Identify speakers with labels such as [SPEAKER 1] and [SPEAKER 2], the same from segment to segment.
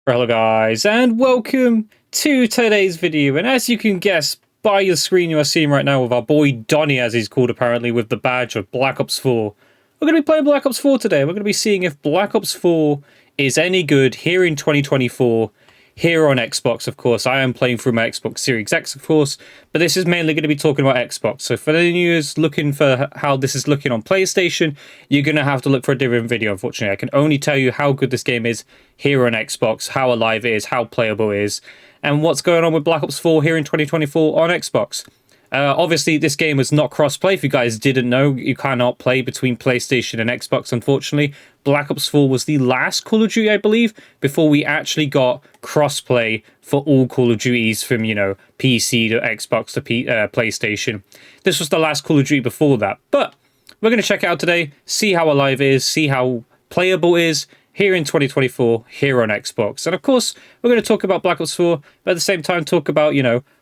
[SPEAKER 1] Hello guys, and welcome to today's video. And as you can guess by the screen you are seeing right now with our boy Donnie, as he's called apparently, with the badge of Black Ops 4. We're going to be playing Black Ops 4 today. We're going to be seeing if Black Ops 4 is any good here in 2024, here on Xbox, of course. I am playing through my Xbox Series X, of course, but this is mainly going to be talking about Xbox. So for any of you who's looking for how this is looking on PlayStation, you're going to have to look for a different video, unfortunately. I can only tell you how good this game is here on Xbox, how alive it is, how playable it is, and what's going on with Black Ops 4 here in 2024 on Xbox. Obviously, this game is not cross-play. If you guys didn't know, you cannot play between PlayStation and Xbox, unfortunately. Black Ops 4 was the last Call of Duty, I believe, before we actually got cross-play for all Call of Duties from, PC to Xbox to PlayStation. This was the last Call of Duty before that. But we're going to check it out today, see how alive it is, see how playable it is here in 2024, here on Xbox. And of course, we're going to talk about Black Ops 4, but at the same time talk about,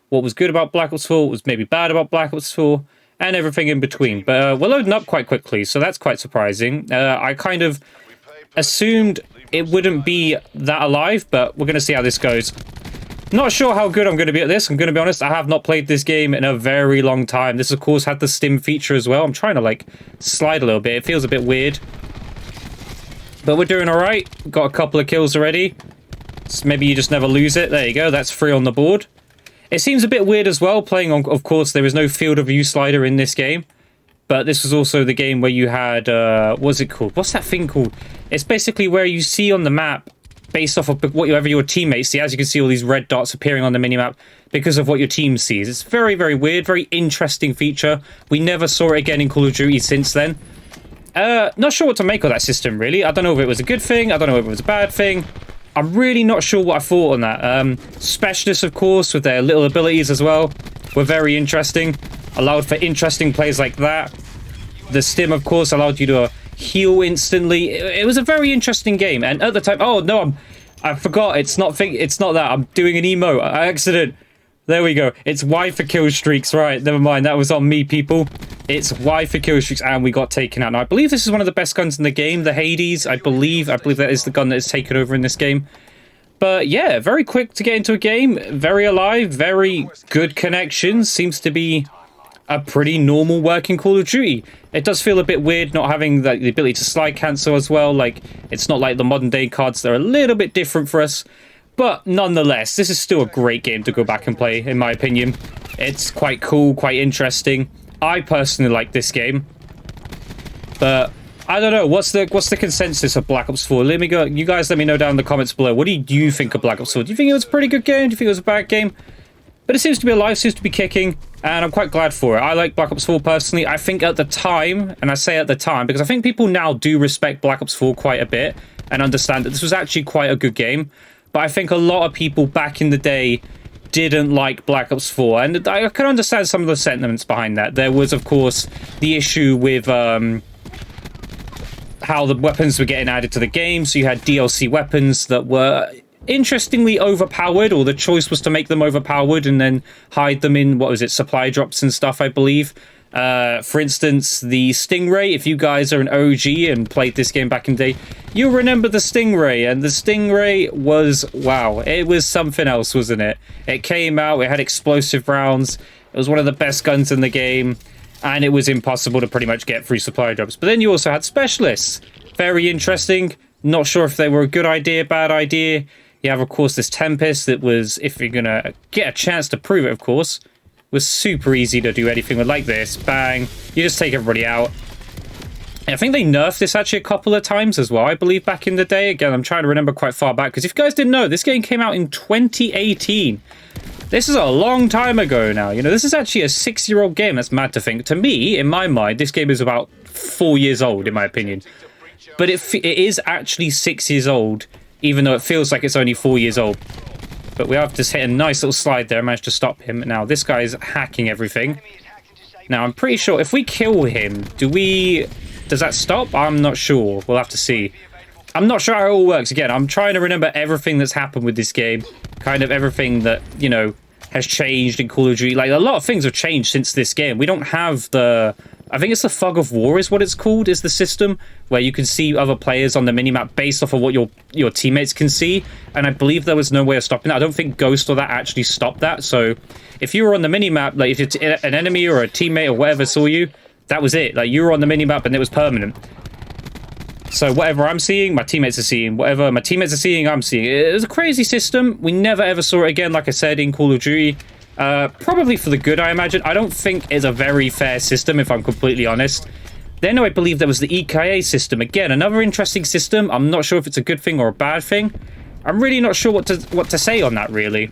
[SPEAKER 1] what was good about Black Ops 4, what was maybe bad about Black Ops 4, and everything in between. But we're loading up quite quickly, so that's quite surprising. I kind of assumed it wouldn't be that alive, but we're going to see how this goes. Not sure how good I'm going to be at this. I'm going to be honest, I have not played this game in a very long time. This, of course, had the stim feature as well. I'm trying to, slide a little bit. It feels a bit weird. But we're doing all right. Got a couple of kills already. So maybe you just never lose it. There you go. That's 3 on the board. It seems a bit weird as well, playing on, of course, there is no field of view slider in this game. But this was also the game where you had, what's it called? What's that thing called? It's basically where you see on the map, based off of whatever your teammates see. As you can see, all these red dots appearing on the minimap because of what your team sees. It's very, very weird, very interesting feature. We never saw it again in Call of Duty since then. Not sure what to make of that system, really. I don't know if it was a good thing. I don't know if it was a bad thing. I'm really not sure what I thought on that. Specialists, of course, with their little abilities as well, were very interesting. Allowed for interesting plays like that. The stim, of course, allowed you to heal instantly. It was a very interesting game. And at the time... Oh, no, I forgot. It's not that. I'm doing an emote. Accident. There we go. It's Y for kill streaks. Right, never mind. That was on me, people. It's Y for kill streaks, and we got taken out. Now, I believe this is one of the best guns in the game, the Hades. I believe that is the gun that is taken over in this game. But yeah, very quick to get into a game. Very alive, very good connections. Seems to be a pretty normal working Call of Duty. It does feel a bit weird not having the ability to slide cancel as well. It's not like the modern day cards. They're a little bit different for us. But nonetheless, this is still a great game to go back and play, in my opinion. It's quite cool, quite interesting. I personally like this game. But I don't know, what's the consensus of Black Ops 4? You guys let me know down in the comments below. What do you think of Black Ops 4? Do you think it was a pretty good game? Do you think it was a bad game? But it seems to be alive, seems to be kicking, and I'm quite glad for it. I like Black Ops 4 personally. I think at the time, and I say at the time, because I think people now do respect Black Ops 4 quite a bit and understand that this was actually quite a good game. But I think a lot of people back in the day didn't like Black Ops 4. And I can understand some of the sentiments behind that. There was, of course, the issue with how the weapons were getting added to the game. So you had DLC weapons that were interestingly overpowered, or the choice was to make them overpowered and then hide them in, supply drops and stuff, I believe. For instance, the Stingray, if you guys are an OG and played this game back in the day, you'll remember the Stingray, and the Stingray was, wow, it was something else, wasn't it? It came out, it had explosive rounds, it was one of the best guns in the game, and it was impossible to pretty much get through supply drops. But then you also had specialists, very interesting, not sure if they were a good idea, bad idea. You have, of course, this Tempest that was, if you're gonna get a chance to prove it, of course, was super easy to do anything with, like this. Bang. You just take everybody out. I think they nerfed this actually a couple of times as well, I believe, back in the day. Again, I'm trying to remember quite far back, because if you guys didn't know, this game came out in 2018. This is a long time ago now. This is actually a 6-year-old game. That's mad to think. To me, in my mind, this game is about 4 years old, in my opinion. But it is actually 6 years old, even though it feels like it's only 4 years old. But we have just hit a nice little slide there. Managed to stop him. Now, this guy's hacking everything. Now, I'm pretty sure if we kill him, does that stop? I'm not sure. We'll have to see. I'm not sure how it all works. Again, I'm trying to remember everything that's happened with this game. Kind of everything that, has changed in Call of Duty. A lot of things have changed since this game. We don't have the I think it's the Fog of War is what it's called, is the system, where you can see other players on the minimap based off of what your teammates can see, and I believe there was no way of stopping that. I don't think Ghost or that actually stopped that, so if you were on the minimap, like if it's an enemy or a teammate or whatever saw you, that was it. Like, you were on the minimap and it was permanent. So whatever I'm seeing, my teammates are seeing. Whatever my teammates are seeing, I'm seeing. It was a crazy system. We never ever saw it again, like I said, in Call of Duty. Probably for the good, I imagine. I don't think it's a very fair system, if I'm completely honest. Then I believe there was the EKA system. Again, another interesting system. I'm not sure if it's a good thing or a bad thing. I'm really not sure what to say on that, really.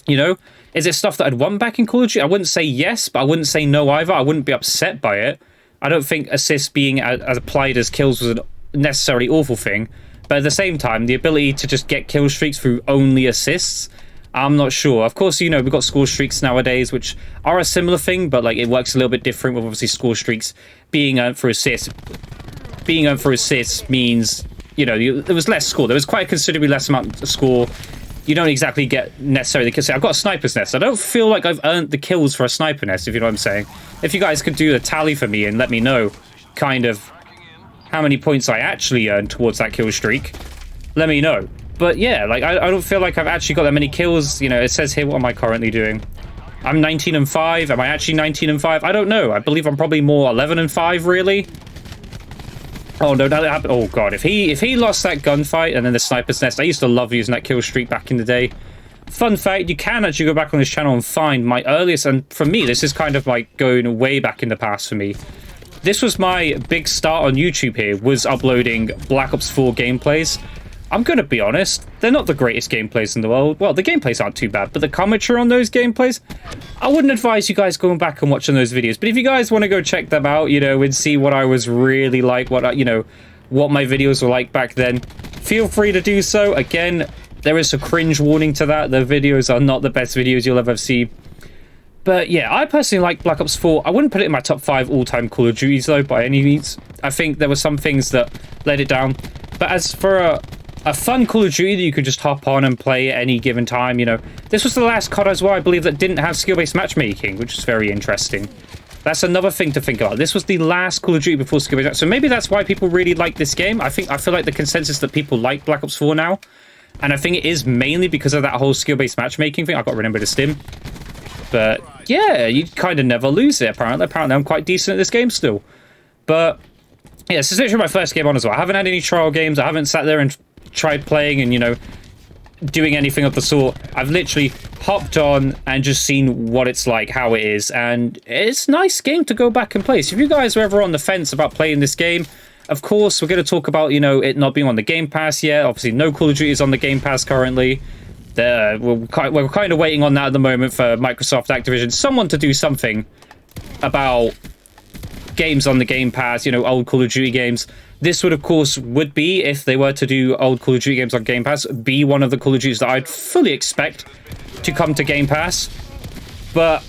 [SPEAKER 1] You know? Is it stuff that I'd want back in Call of Duty? I wouldn't say yes, but I wouldn't say no either. I wouldn't be upset by it. I don't think assists being as applied as kills was a necessarily awful thing. But at the same time, the ability to just get kill streaks through only assists, I'm not sure. Of course, you know, we've got score streaks nowadays, which are a similar thing, but like it works a little bit different with obviously score streaks being earned for assists. Being earned for assists means, you know, there was less score. There was quite a considerably less amount of score. You don't exactly get necessarily the kills. I've got a sniper's nest. I don't feel like I've earned the kills for a sniper nest, if you know what I'm saying. If you guys could do the tally for me and let me know kind of how many points I actually earned towards that kill streak, let me know. But yeah, like I don't feel like I've actually got that many kills. You know, it says here, what am I currently doing? I'm 19 and 5. Am I actually 19 and 5? I don't know. I believe I'm probably more 11 and 5, really. Oh no, that happened. Oh god, if he lost that gunfight and then the sniper's nest, I used to love using that kill streak back in the day. Fun fact, you can actually go back on this channel and find my earliest, and for me, this is kind of like going way back in the past for me. This was my big start on YouTube here, was uploading Black Ops 4 gameplays. I'm gonna be honest, they're not the greatest gameplays in the world. Well, the gameplays aren't too bad, but the commentary on those gameplays, I wouldn't advise you guys going back and watching those videos. But if you guys want to go check them out, you know, and see what I was really like, you know, what my videos were like back then, feel free to do so. Again, there is a cringe warning to that. The videos are not the best videos you'll ever see. But yeah, I personally like Black Ops 4. I wouldn't put it in my top 5 all-time Call of Duties, though, by any means. I think there were some things that let it down. But as for a fun Call of Duty that you could just hop on and play at any given time, you know, this was the last COD as well, I believe, that didn't have skill-based matchmaking, which is very interesting. That's another thing to think about. This was the last Call of Duty before skill-based matchmaking. So maybe that's why people really like this game. I feel like the consensus that people like Black Ops 4 now. And I think it is mainly because of that whole skill-based matchmaking thing. I've got to remember to stim. But yeah, you kind of never lose it, apparently. Apparently, I'm quite decent at this game still. But yeah, this is literally my first game on as well. I haven't had any trial games. I haven't sat there and tried playing and, you know, doing anything of the sort. I've literally hopped on and just seen what it's like, how it is. And it's a nice game to go back and play. So if you guys are ever on the fence about playing this game, of course, we're going to talk about, you know, it not being on the Game Pass yet. Obviously, no Call of Duty is on the Game Pass currently. We're kind of waiting on that at the moment for Microsoft, Activision, someone to do something about games on the Game Pass, you know, old Call of Duty games. This would, of course, be, if they were to do old Call of Duty games on Game Pass, be one of the Call of Duties that I'd fully expect to come to Game Pass. But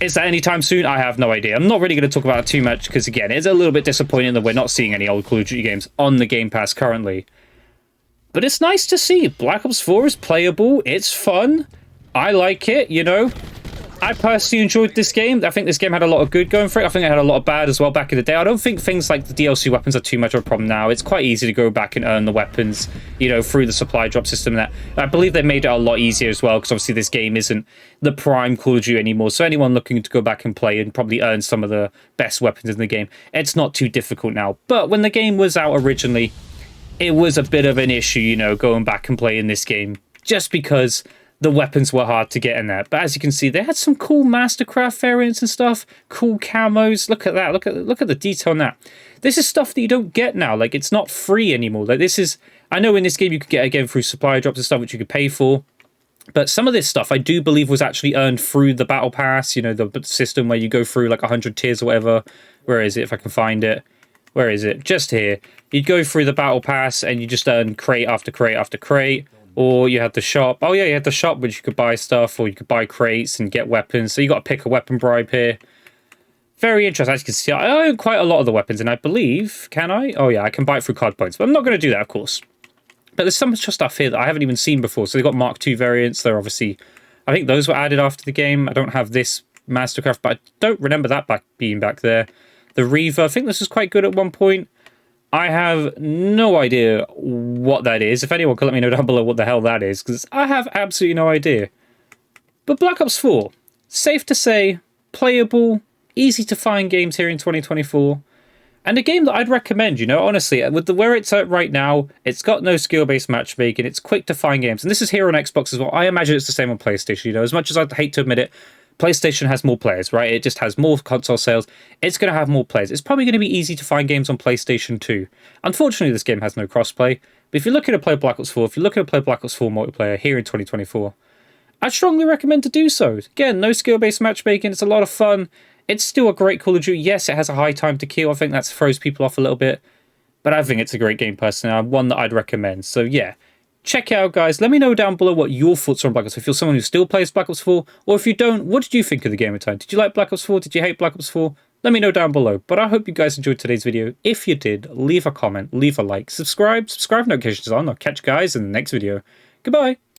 [SPEAKER 1] is that anytime soon? I have no idea. I'm not really going to talk about it too much because, again, it's a little bit disappointing that we're not seeing any old Call of Duty games on the Game Pass currently. But it's nice to see. Black Ops 4 is playable. It's fun. I like it, you know. I personally enjoyed this game. I think this game had a lot of good going for it. I think it had a lot of bad as well back in the day. I don't think things like the DLC weapons are too much of a problem now. It's quite easy to go back and earn the weapons, you know, through the supply drop system. That I believe they made it a lot easier as well, because obviously this game isn't the prime Call of Duty anymore. So anyone looking to go back and play and probably earn some of the best weapons in the game, it's not too difficult now. But when the game was out originally, it was a bit of an issue, you know, going back and playing this game, just because the weapons were hard to get in there. But as you can see, they had some cool Mastercraft variants and stuff, cool camos. Look at that. Look at the detail on that. This is stuff that you don't get now. Like, it's not free anymore. Like, this is, I know in this game you could get, again, through supply drops and stuff, which you could pay for. But some of this stuff I do believe was actually earned through the Battle Pass, you know, the system where you go through like 100 tiers or whatever. Where is it, if I can find it? Where is it? Just here. You'd go through the Battle Pass and you just earn crate after crate after crate. Or you had the shop. Oh yeah, you had the shop which you could buy stuff, or you could buy crates and get weapons. So you got to pick a weapon bribe here. Very interesting. As you can see, I own quite a lot of the weapons, and I believe, can I? Oh yeah, I can buy it through card points, but I'm not going to do that, of course. But there's so much stuff here that I haven't even seen before. So they've got Mark II variants. They're obviously, I think those were added after the game. I don't have this Mastercraft, but I don't remember that being back there. the Reaver. I think this was quite good at one point. I have no idea what that is. If anyone can let me know down below what the hell that is, because I have absolutely no idea. But Black Ops 4, safe to say, playable, easy to find games here in 2024. And a game that I'd recommend, you know, honestly, with where it's at right now, it's got no skill-based matchmaking, it's quick to find games. And this is here on Xbox as well. I imagine it's the same on PlayStation, you know, as much as I'd hate to admit it, PlayStation has more players, right? It just has more console sales. It's going to have more players. It's probably going to be easy to find games on PlayStation 2. Unfortunately, this game has no crossplay. But if you're looking to play Black Ops 4, if you're looking to play Black Ops 4 multiplayer here in 2024, I'd strongly recommend to do so. Again, no skill-based matchmaking. It's a lot of fun. It's still a great Call of Duty. Yes, it has a high time to kill. I think that throws people off a little bit. But I think it's a great game personally. One that I'd recommend. So yeah, check it out, guys. Let me know down below what your thoughts are on Black Ops 4. If you're someone who still plays Black Ops 4, or if you don't, what did you think of the game at the time? Did you like Black Ops 4? Did you hate Black Ops 4? Let me know down below. But I hope you guys enjoyed today's video. If you did, leave a comment, leave a like, subscribe, notifications on. I'll catch you guys in the next video. Goodbye.